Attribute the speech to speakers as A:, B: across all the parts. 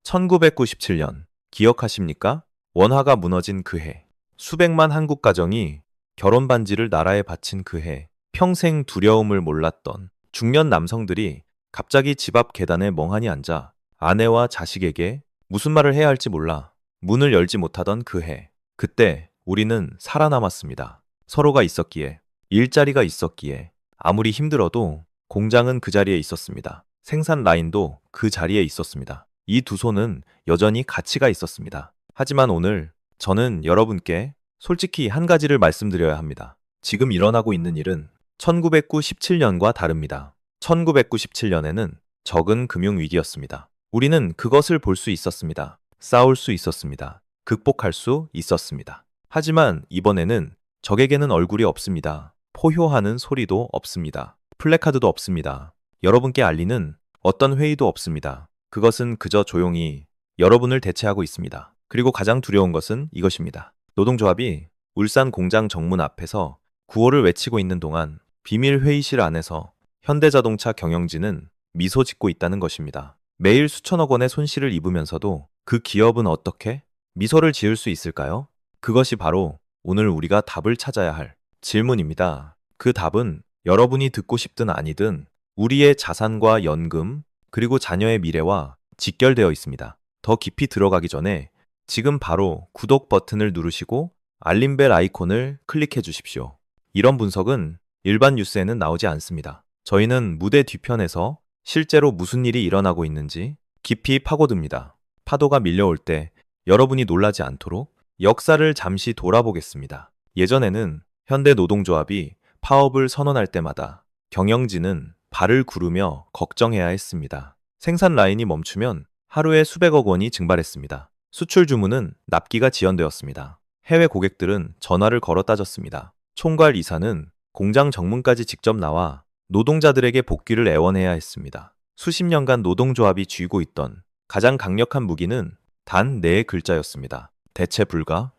A: 1997년 기억하십니까? 원화가 무너진 그 해. 수백만 한국 가정이 결혼 반지를 나라에 바친 그 해. 평생 두려움을 몰랐던 중년 남성들이 갑자기 집 앞 계단에 멍하니 앉아 아내와 자식에게 무슨 말을 해야 할지 몰라 문을 열지 못하던 그 해. 그때 우리는 살아남았습니다. 서로가 있었기에, 일자리가 있었기에, 아무리 힘들어도 공장은 그 자리에 있었습니다. 생산 라인도 그 자리에 있었습니다. 이 두 손은 여전히 가치가 있었습니다. 하지만 오늘 저는 여러분께 솔직히 한 가지를 말씀드려야 합니다. 지금 일어나고 있는 일은 1997년과 다릅니다. 1997년에는 적은 금융위기였습니다. 우리는 그것을 볼 수 있었습니다. 싸울 수 있었습니다. 극복할 수 있었습니다. 하지만 이번에는 적에게는 얼굴이 없습니다. 포효하는 소리도 없습니다. 플래카드도 없습니다. 여러분께 알리는 어떤 회의도 없습니다. 그것은 그저 조용히 여러분을 대체하고 있습니다. 그리고 가장 두려운 것은 이것입니다. 노동조합이 울산 공장 정문 앞에서 구호를 외치고 있는 동안 비밀 회의실 안에서 현대자동차 경영진은 미소 짓고 있다는 것입니다. 매일 수천억 원의 손실을 입으면서도 그 기업은 어떻게 미소를 지을 수 있을까요? 그것이 바로 오늘 우리가 답을 찾아야 할 질문입니다. 그 답은 여러분이 듣고 싶든 아니든 우리의 자산과 연금, 그리고 자녀의 미래와 직결되어 있습니다. 더 깊이 들어가기 전에 지금 바로 구독 버튼을 누르시고 알림벨 아이콘을 클릭해 주십시오. 이런 분석은 일반 뉴스에는 나오지 않습니다. 저희는 무대 뒤편에서 실제로 무슨 일이 일어나고 있는지 깊이 파고듭니다. 파도가 밀려올 때 여러분이 놀라지 않도록 역사를 잠시 돌아보겠습니다. 예전에는 현대 노동조합이 파업을 선언할 때마다 경영진은 발을 구르며 걱정해야 했습니다. 생산 라인이 멈추면 하루에 수백억 원이 증발했습니다. 수출 주문은 납기가 지연되었습니다. 해외 고객들은 전화를 걸어 따졌습니다. 총괄 이사는 공장 정문까지 직접 나와 노동자들에게 복귀를 애원해야 했습니다. 수십 년간 노동조합이 쥐고 있던 가장 강력한 무기는 단 4글자였습니다. 대체 불가?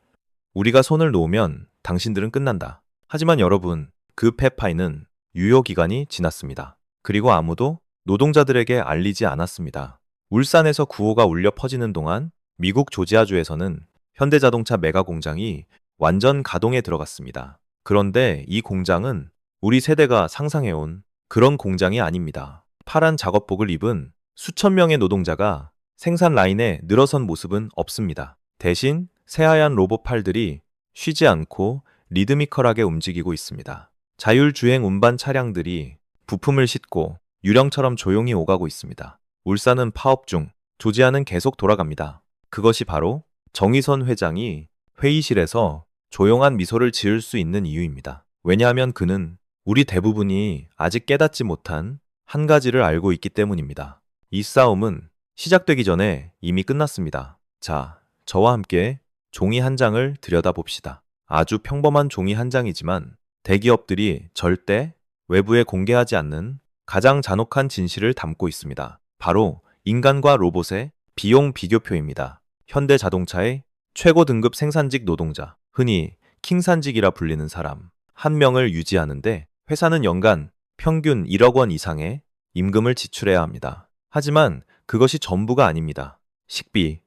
A: 우리가 손을 놓으면 당신들은 끝난다. 하지만 여러분, 그 폐파이는 유효기간이 지났습니다. 그리고 아무도 노동자들에게 알리지 않았습니다. 울산에서 구호가 울려 퍼지는 동안 미국 조지아주에서는 현대자동차 메가 공장이 완전 가동에 들어갔습니다. 그런데 이 공장은 우리 세대가 상상해온 그런 공장이 아닙니다. 파란 작업복을 입은 수천 명의 노동자가 생산 라인에 늘어선 모습은 없습니다. 대신 새하얀 로봇 팔들이 쉬지 않고 리드미컬하게 움직이고 있습니다. 자율주행 운반 차량들이 부품을 싣고 유령처럼 조용히 오가고 있습니다. 울산은 파업 중, 조지아는 계속 돌아갑니다. 그것이 바로 정의선 회장이 회의실에서 조용한 미소를 지을 수 있는 이유입니다. 왜냐하면 그는 우리 대부분이 아직 깨닫지 못한 한 가지를 알고 있기 때문입니다. 이 싸움은 시작되기 전에 이미 끝났습니다. 자, 저와 함께 종이 한 장을 들여다봅시다. 아주 평범한 종이 한 장이지만 대기업들이 절대 외부에 공개하지 않는 가장 잔혹한 진실을 담고 있습니다. 바로 인간과 로봇의 비용 비교표입니다. 현대자동차의 최고 등급 생산직 노동자, 흔히 킹산직이라 불리는 사람 한 명을 유지하는데 회사는 연간 평균 1억 원 이상의 임금을 지출해야 합니다. 하지만 그것이 전부가 아닙니다. 식비,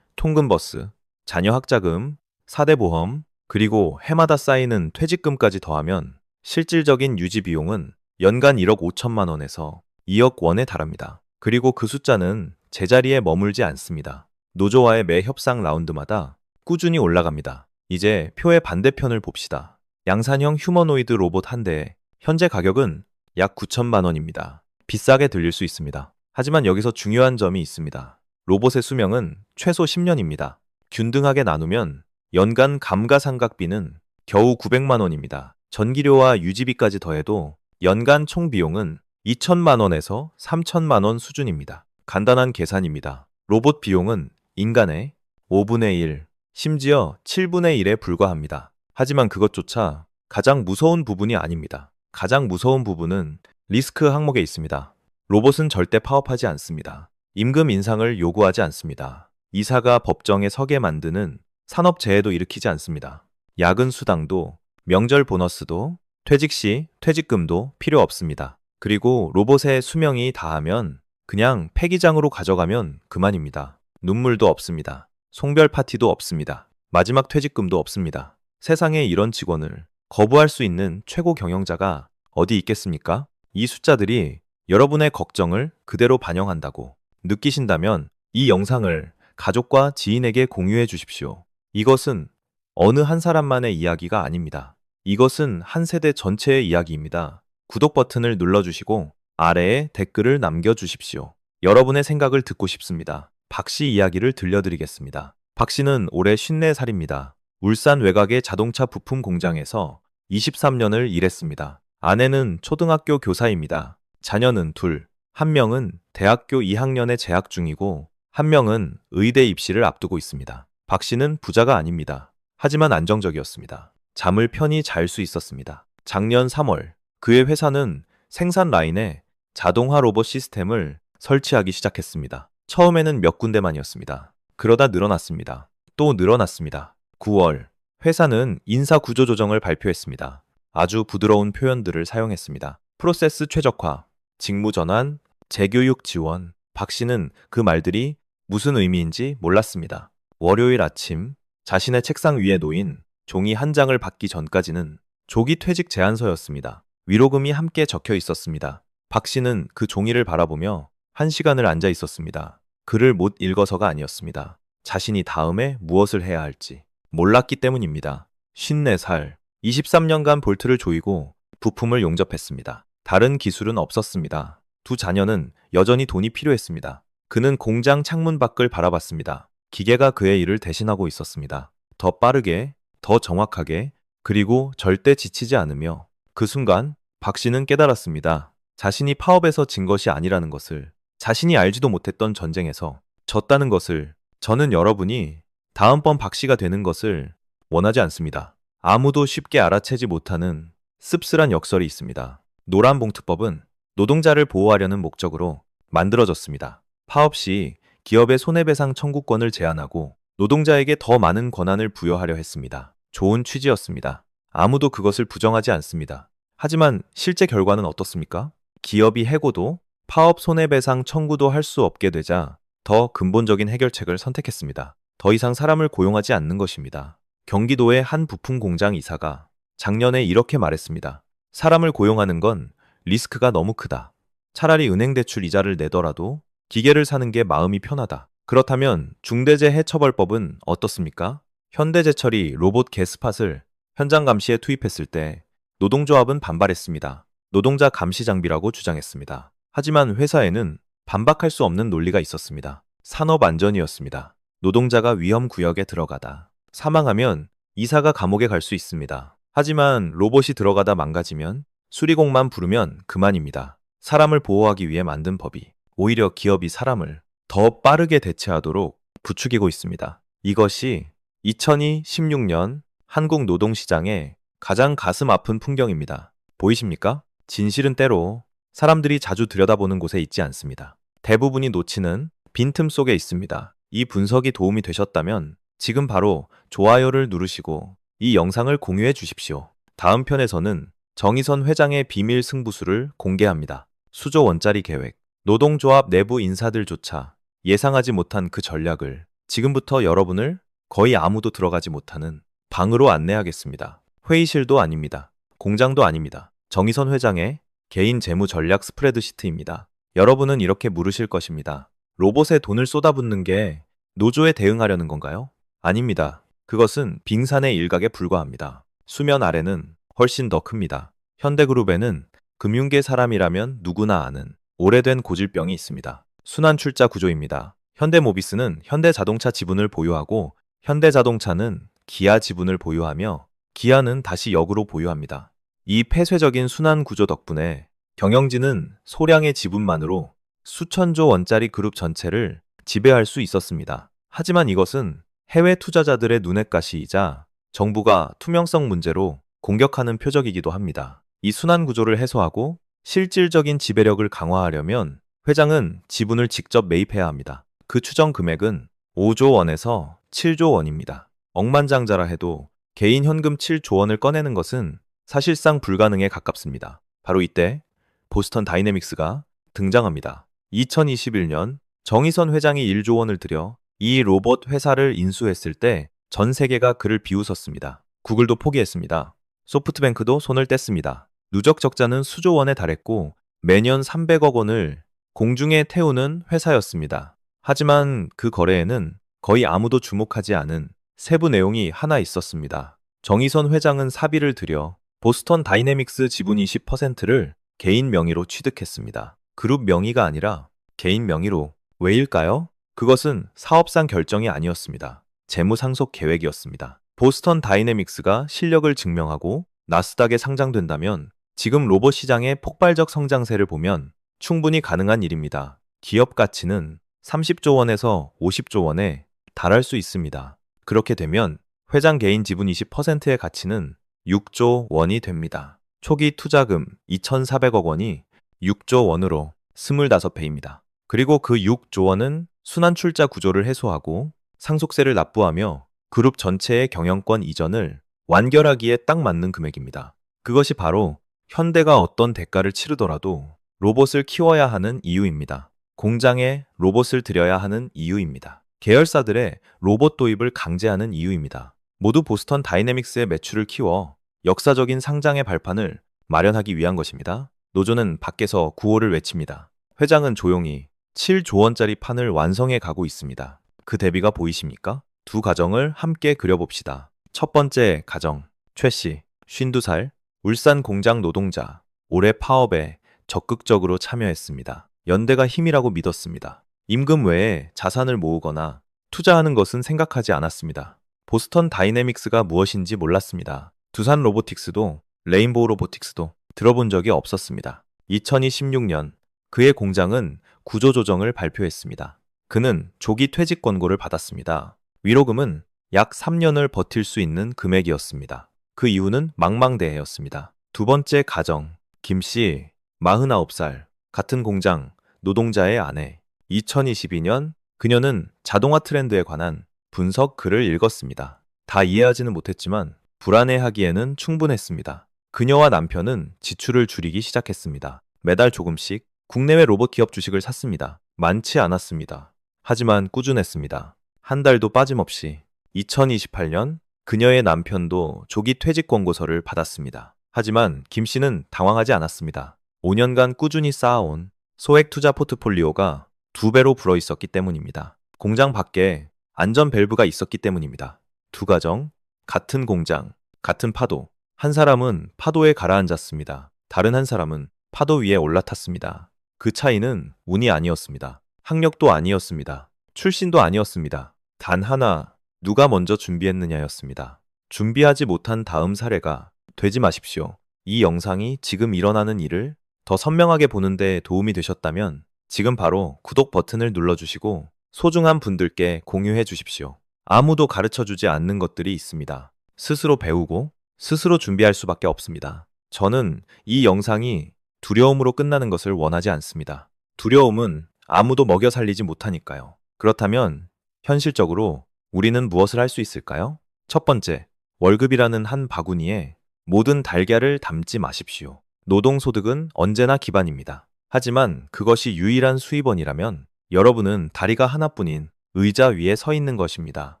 A: 통근버스, 자녀 학자금, 4대 보험, 그리고 해마다 쌓이는 퇴직금까지 더하면 실질적인 유지 비용은 연간 1억 5천만 원에서 2억 원에 달합니다. 그리고 그 숫자는 제자리에 머물지 않습니다. 노조와의 매 협상 라운드마다 꾸준히 올라갑니다. 이제 표의 반대편을 봅시다. 양산형 휴머노이드 로봇 한 대에 현재 가격은 약 9천만 원입니다. 비싸게 들릴 수 있습니다. 하지만 여기서 중요한 점이 있습니다. 로봇의 수명은 최소 10년입니다. 균등하게 나누면 연간 감가상각비는 겨우 900만 원입니다. 전기료와 유지비까지 더해도 연간 총 비용은 2천만 원에서 3천만 원 수준입니다. 간단한 계산입니다. 로봇 비용은 인간의 5분의 1, 심지어 7분의 1에 불과합니다. 하지만 그것조차 가장 무서운 부분이 아닙니다. 가장 무서운 부분은 리스크 항목에 있습니다. 로봇은 절대 파업하지 않습니다. 임금 인상을 요구하지 않습니다. 이사가 법정에 서게 만드는 산업재해도 일으키지 않습니다. 야근 수당도, 명절 보너스도, 퇴직 시 퇴직금도 필요 없습니다. 그리고 로봇의 수명이 다하면 그냥 폐기장으로 가져가면 그만입니다. 눈물도 없습니다. 송별 파티도 없습니다. 마지막 퇴직금도 없습니다. 세상에 이런 직원을 거부할 수 있는 최고 경영자가 어디 있겠습니까? 이 숫자들이 여러분의 걱정을 그대로 반영한다고 느끼신다면 이 영상을 가족과 지인에게 공유해 주십시오. 이것은 어느 한 사람만의 이야기가 아닙니다. 이것은 한 세대 전체의 이야기입니다. 구독 버튼을 눌러주시고 아래에 댓글을 남겨주십시오. 여러분의 생각을 듣고 싶습니다. 박 씨 이야기를 들려드리겠습니다. 박 씨는 올해 54살입니다. 울산 외곽의 자동차 부품 공장에서 23년을 일했습니다. 아내는 초등학교 교사입니다. 자녀는 둘, 한 명은 대학교 2학년에 재학 중이고 한 명은 의대 입시를 앞두고 있습니다. 박 씨는 부자가 아닙니다. 하지만 안정적이었습니다. 잠을 편히 잘 수 있었습니다. 작년 3월 그의 회사는 생산 라인에 자동화 로봇 시스템을 설치하기 시작했습니다. 처음에는 몇 군데만이었습니다. 그러다 늘어났습니다. 또 늘어났습니다. 9월 회사는 인사 구조 조정을 발표했습니다. 아주 부드러운 표현들을 사용했습니다. 프로세스 최적화, 직무 전환, 재교육 지원. 박 씨는 그 말들이 무슨 의미인지 몰랐습니다. 월요일 아침 자신의 책상 위에 놓인 종이 한 장을 받기 전까지는 조기 퇴직 제안서였습니다. 위로금이 함께 적혀 있었습니다. 박 씨는 그 종이를 바라보며 1시간을 앉아 있었습니다. 글을 못 읽어서가 아니었습니다. 자신이 다음에 무엇을 해야 할지 몰랐기 때문입니다. 54살, 23년간 볼트를 조이고 부품을 용접했습니다. 다른 기술은 없었습니다. 두 자녀는 여전히 돈이 필요했습니다. 그는 공장 창문 밖을 바라봤습니다. 기계가 그의 일을 대신하고 있었습니다. 더 빠르게, 더 정확하게, 그리고 절대 지치지 않으며 그 순간 박 씨는 깨달았습니다. 자신이 파업에서 진 것이 아니라는 것을, 자신이 알지도 못했던 전쟁에서 졌다는 것을. 저는 여러분이 다음번 박 씨가 되는 것을 원하지 않습니다. 아무도 쉽게 알아채지 못하는 씁쓸한 역설이 있습니다. 노란봉투법은 노동자를 보호하려는 목적으로 만들어졌습니다. 파업 시 기업의 손해배상 청구권을 제한하고 노동자에게 더 많은 권한을 부여하려 했습니다. 좋은 취지였습니다. 아무도 그것을 부정하지 않습니다. 하지만 실제 결과는 어떻습니까? 기업이 해고도 파업 손해배상 청구도 할 수 없게 되자 더 근본적인 해결책을 선택했습니다. 더 이상 사람을 고용하지 않는 것입니다. 경기도의 한 부품 공장 이사가 작년에 이렇게 말했습니다. 사람을 고용하는 건 리스크가 너무 크다. 차라리 은행 대출 이자를 내더라도 기계를 사는 게 마음이 편하다. 그렇다면 중대재해처벌법은 어떻습니까? 현대제철이 로봇 게스팟을 현장 감시에 투입했을 때 노동조합은 반발했습니다. 노동자 감시 장비라고 주장했습니다. 하지만 회사에는 반박할 수 없는 논리가 있었습니다. 산업안전이었습니다. 노동자가 위험 구역에 들어가다 사망하면 이사가 감옥에 갈 수 있습니다. 하지만 로봇이 들어가다 망가지면 수리공만 부르면 그만입니다. 사람을 보호하기 위해 만든 법이 오히려 기업이 사람을 더 빠르게 대체하도록 부추기고 있습니다. 이것이 2016년 한국 노동시장의 가장 가슴 아픈 풍경입니다. 보이십니까? 진실은 때로 사람들이 자주 들여다보는 곳에 있지 않습니다. 대부분이 놓치는 빈틈 속에 있습니다. 이 분석이 도움이 되셨다면 지금 바로 좋아요를 누르시고 이 영상을 공유해 주십시오. 다음 편에서는 정의선 회장의 비밀 승부수를 공개합니다. 수조 원짜리 계획, 노동조합 내부 인사들조차 예상하지 못한 그 전략을 지금부터 여러분을 거의 아무도 들어가지 못하는 방으로 안내하겠습니다. 회의실도 아닙니다. 공장도 아닙니다. 정의선 회장의 개인 재무 전략 스프레드시트입니다. 여러분은 이렇게 물으실 것입니다. 로봇에 돈을 쏟아붓는 게 노조에 대응하려는 건가요? 아닙니다. 그것은 빙산의 일각에 불과합니다. 수면 아래는 훨씬 더 큽니다. 현대그룹에는 금융계 사람이라면 누구나 아는 오래된 고질병이 있습니다. 순환출자 구조입니다. 현대모비스는 현대자동차 지분을 보유하고 현대자동차는 기아 지분을 보유하며 기아는 다시 역으로 보유합니다. 이 폐쇄적인 순환 구조 덕분에 경영진은 소량의 지분만으로 수천조 원짜리 그룹 전체를 지배할 수 있었습니다. 하지만 이것은 해외 투자자들의 눈엣 가시이자 정부가 투명성 문제로 공격하는 표적이기도 합니다. 이 순환 구조를 해소하고 실질적인 지배력을 강화하려면 회장은 지분을 직접 매입해야 합니다. 그 추정 금액은 5조 원에서 7조 원입니다. 억만장자라 해도 개인 현금 7조 원을 꺼내는 것은 사실상 불가능에 가깝습니다. 바로 이때 보스턴 다이내믹스가 등장합니다. 2021년 정의선 회장이 1조 원을 들여 이 로봇 회사를 인수했을 때 전 세계가 그를 비웃었습니다. 구글도 포기했습니다. 소프트뱅크도 손을 뗐습니다. 누적 적자는 수조 원에 달했고 매년 300억 원을 공중에 태우는 회사였습니다. 하지만 그 거래에는 거의 아무도 주목하지 않은 세부 내용이 하나 있었습니다. 정의선 회장은 사비를 들여 보스턴 다이내믹스 지분 20%를 개인 명의로 취득했습니다. 그룹 명의가 아니라 개인 명의로. 왜일까요? 그것은 사업상 결정이 아니었습니다. 재무 상속 계획이었습니다. 보스턴 다이내믹스가 실력을 증명하고 나스닥에 상장된다면 지금 로봇 시장의 폭발적 성장세를 보면 충분히 가능한 일입니다. 기업 가치는 30조 원에서 50조 원에 달할 수 있습니다. 그렇게 되면 회장 개인 지분 20%의 가치는 6조 원이 됩니다. 초기 투자금 2,400억 원이 6조 원으로 25배입니다. 그리고 그 6조 원은 순환출자 구조를 해소하고 상속세를 납부하며 그룹 전체의 경영권 이전을 완결하기에 딱 맞는 금액입니다. 그것이 바로 현대가 어떤 대가를 치르더라도 로봇을 키워야 하는 이유입니다. 공장에 로봇을 들여야 하는 이유입니다. 계열사들의 로봇 도입을 강제하는 이유입니다. 모두 보스턴 다이내믹스의 매출을 키워 역사적인 상장의 발판을 마련하기 위한 것입니다. 노조는 밖에서 구호를 외칩니다. 회장은 조용히 7조 원짜리 판을 완성해 가고 있습니다. 그 대비가 보이십니까? 두 가정을 함께 그려봅시다. 첫 번째 가정, 최 씨, 52살, 울산 공장 노동자, 올해 파업에 적극적으로 참여했습니다. 연대가 힘이라고 믿었습니다. 임금 외에 자산을 모으거나 투자하는 것은 생각하지 않았습니다. 보스턴 다이내믹스가 무엇인지 몰랐습니다. 두산 로보틱스도 레인보우 로보틱스도 들어본 적이 없었습니다. 2016년 그의 공장은 구조조정을 발표했습니다. 그는 조기 퇴직 권고를 받았습니다. 위로금은 약 3년을 버틸 수 있는 금액이었습니다. 그 이유는 망망대해였습니다. 두 번째 가정, 김씨, 49살, 같은 공장, 노동자의 아내. 2022년 그녀는 자동화 트렌드에 관한 분석 글을 읽었습니다. 다 이해하지는 못했지만 불안해하기에는 충분했습니다. 그녀와 남편은 지출을 줄이기 시작했습니다. 매달 조금씩 국내외 로봇 기업 주식을 샀습니다. 많지 않았습니다. 하지만 꾸준했습니다. 한 달도 빠짐없이. 2028년 그녀의 남편도 조기 퇴직 권고서를 받았습니다. 하지만 김 씨는 당황하지 않았습니다. 5년간 꾸준히 쌓아온 소액 투자 포트폴리오가 2배로 불어 있었기 때문입니다. 공장 밖에 안전 밸브가 있었기 때문입니다. 두 가정, 같은 공장, 같은 파도. 한 사람은 파도에 가라앉았습니다. 다른 한 사람은 파도 위에 올라탔습니다. 그 차이는 운이 아니었습니다. 학력도 아니었습니다. 출신도 아니었습니다. 단 하나, 누가 먼저 준비했느냐였습니다. 준비하지 못한 다음 사례가 되지 마십시오. 이 영상이 지금 일어나는 일을 더 선명하게 보는 데 도움이 되셨다면 지금 바로 구독 버튼을 눌러주시고 소중한 분들께 공유해 주십시오. 아무도 가르쳐주지 않는 것들이 있습니다. 스스로 배우고 스스로 준비할 수밖에 없습니다. 저는 이 영상이 두려움으로 끝나는 것을 원하지 않습니다. 두려움은 아무도 먹여 살리지 못하니까요. 그렇다면 현실적으로 우리는 무엇을 할 수 있을까요? 첫 번째, 월급이라는 한 바구니에 모든 달걀을 담지 마십시오. 노동소득은 언제나 기반입니다. 하지만 그것이 유일한 수입원이라면 여러분은 다리가 하나뿐인 의자 위에 서 있는 것입니다.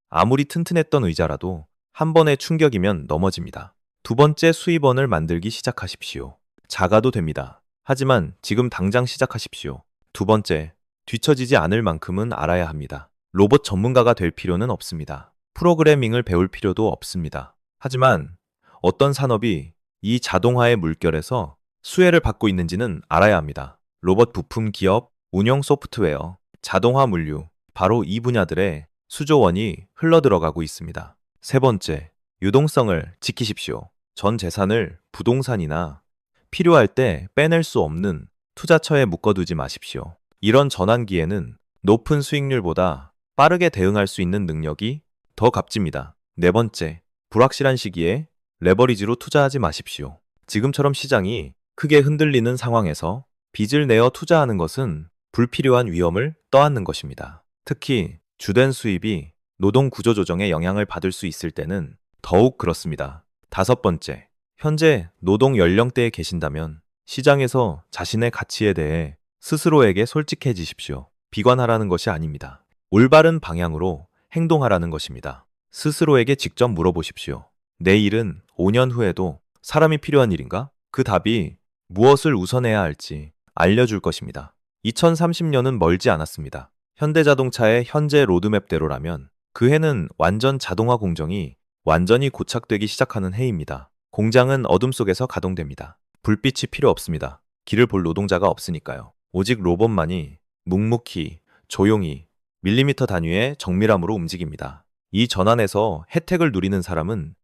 A: 아무리 튼튼했던 의자라도 한 번의 충격이면 넘어집니다. 두 번째 수입원을 만들기 시작하십시오. 작아도 됩니다. 하지만 지금 당장 시작하십시오. 두 번째, 뒤처지지 않을 만큼은 알아야 합니다. 로봇 전문가가 될 필요는 없습니다. 프로그래밍을 배울 필요도 없습니다. 하지만 어떤 산업이 이 자동화의 물결에서 수혜를 받고 있는지는 알아야 합니다. 로봇 부품 기업, 운영 소프트웨어, 자동화 물류, 바로 이 분야들의 수조 원이 흘러들어가고 있습니다. 세 번째, 유동성을 지키십시오. 전 재산을 부동산이나 필요할 때 빼낼 수 없는 투자처에 묶어두지 마십시오. 이런 전환기에는 높은 수익률보다 빠르게 대응할 수 있는 능력이 더 값집니다. 네 번째, 불확실한 시기에 레버리지로 투자하지 마십시오. 지금처럼 시장이 크게 흔들리는 상황에서 빚을 내어 투자하는 것은 불필요한 위험을 떠안는 것입니다. 특히 주된 수입이 노동 구조 조정에 영향을 받을 수 있을 때는 더욱 그렇습니다. 다섯 번째, 현재 노동 연령대에 계신다면 시장에서 자신의 가치에 대해 스스로에게 솔직해지십시오. 비관하라는 것이 아닙니다. 올바른 방향으로 행동하라는 것입니다. 스스로에게 직접 물어보십시오. 내 일은 5년 후에도 사람이 필요한 일인가? 그 답이 무엇을 우선해야 할지 알려줄 것입니다. 2030년은 멀지 않았습니다. 현대자동차의 현재 로드맵대로라면 그 해는 완전 자동화 공정이 완전히 고착되기 시작하는 해입니다. 공장은 어둠 속에서 가동됩니다. 불빛이 필요 없습니다. 길을 볼 노동자가 없으니까요. 오직 로봇만이 묵묵히, 조용히, 밀리미터 단위의 정밀함으로 움직입니다. 이 전환에서 혜택을 누리는 사람은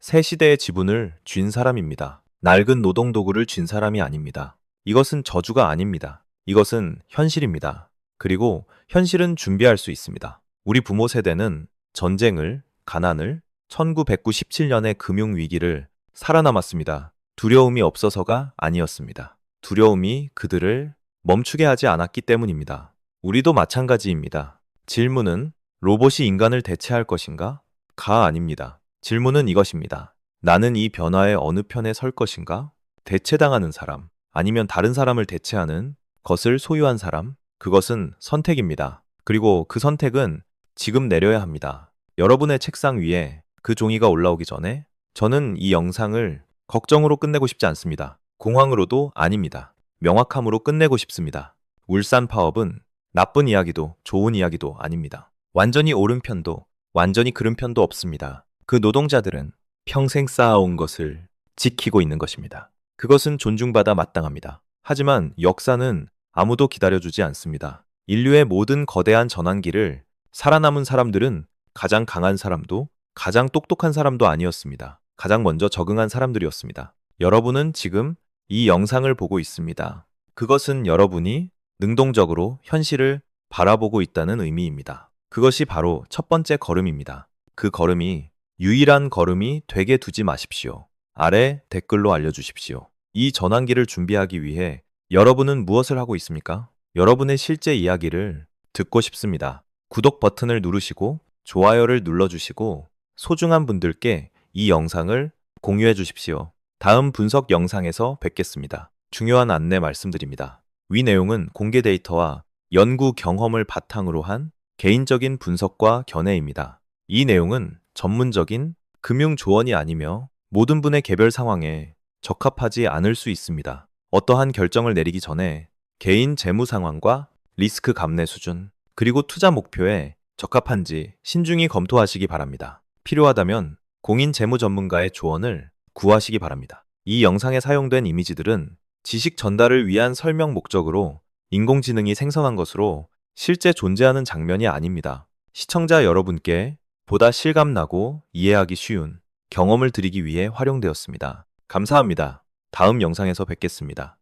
A: 새 시대의 지분을 쥔 사람입니다. 낡은 노동도구를 쥔 사람이 아닙니다. 이것은 저주가 아닙니다. 이것은 현실입니다. 그리고 현실은 준비할 수 있습니다. 우리 부모 세대는 전쟁을, 가난을, 1997년의 금융위기를 살아남았습니다. 두려움이 없어서가 아니었습니다. 두려움이 그들을 멈추게 하지 않았기 때문입니다. 우리도 마찬가지입니다. 질문은 로봇이 인간을 대체할 것인가? 가 아닙니다. 질문은 이것입니다. 나는 이 변화의 어느 편에 설 것인가? 대체당하는 사람, 아니면 다른 사람을 대체하는 것을 소유한 사람? 그것은 선택입니다. 그리고 그 선택은 지금 내려야 합니다. 여러분의 책상 위에 그 종이가 올라오기 전에 저는 이 영상을 걱정으로 끝내고 싶지 않습니다. 공황으로도 아닙니다. 명확함으로 끝내고 싶습니다. 울산 파업은 나쁜 이야기도 좋은 이야기도 아닙니다. 완전히 옳은 편도 완전히 그른 편도 없습니다. 그 노동자들은 평생 쌓아온 것을 지키고 있는 것입니다. 그것은 존중받아 마땅합니다. 하지만 역사는 아무도 기다려주지 않습니다. 인류의 모든 거대한 전환기를 살아남은 사람들은 가장 강한 사람도 가장 똑똑한 사람도 아니었습니다. 가장 먼저 적응한 사람들이었습니다. 여러분은 지금 이 영상을 보고 있습니다. 그것은 여러분이 능동적으로 현실을 바라보고 있다는 의미입니다. 그것이 바로 첫 번째 걸음입니다. 그 걸음이 유일한 걸음이 되게 두지 마십시오. 아래 댓글로 알려주십시오. 이 전환기를 준비하기 위해 여러분은 무엇을 하고 있습니까? 여러분의 실제 이야기를 듣고 싶습니다. 구독 버튼을 누르시고 좋아요를 눌러주시고 소중한 분들께 이 영상을 공유해 주십시오. 다음 분석 영상에서 뵙겠습니다. 중요한 안내 말씀드립니다. 위 내용은 공개 데이터와 연구 경험을 바탕으로 한 개인적인 분석과 견해입니다. 이 내용은 전문적인 금융 조언이 아니며 모든 분의 개별 상황에 적합하지 않을 수 있습니다. 어떠한 결정을 내리기 전에 개인 재무 상황과 리스크 감내 수준, 그리고 투자 목표에 적합한지 신중히 검토하시기 바랍니다. 필요하다면 공인 재무 전문가의 조언을 구하시기 바랍니다. 이 영상에 사용된 이미지들은 지식 전달을 위한 설명 목적으로 인공지능이 생성한 것으로 실제 존재하는 장면이 아닙니다. 시청자 여러분께 보다 실감나고 이해하기 쉬운 경험을 드리기 위해 활용되었습니다. 감사합니다. 다음 영상에서 뵙겠습니다.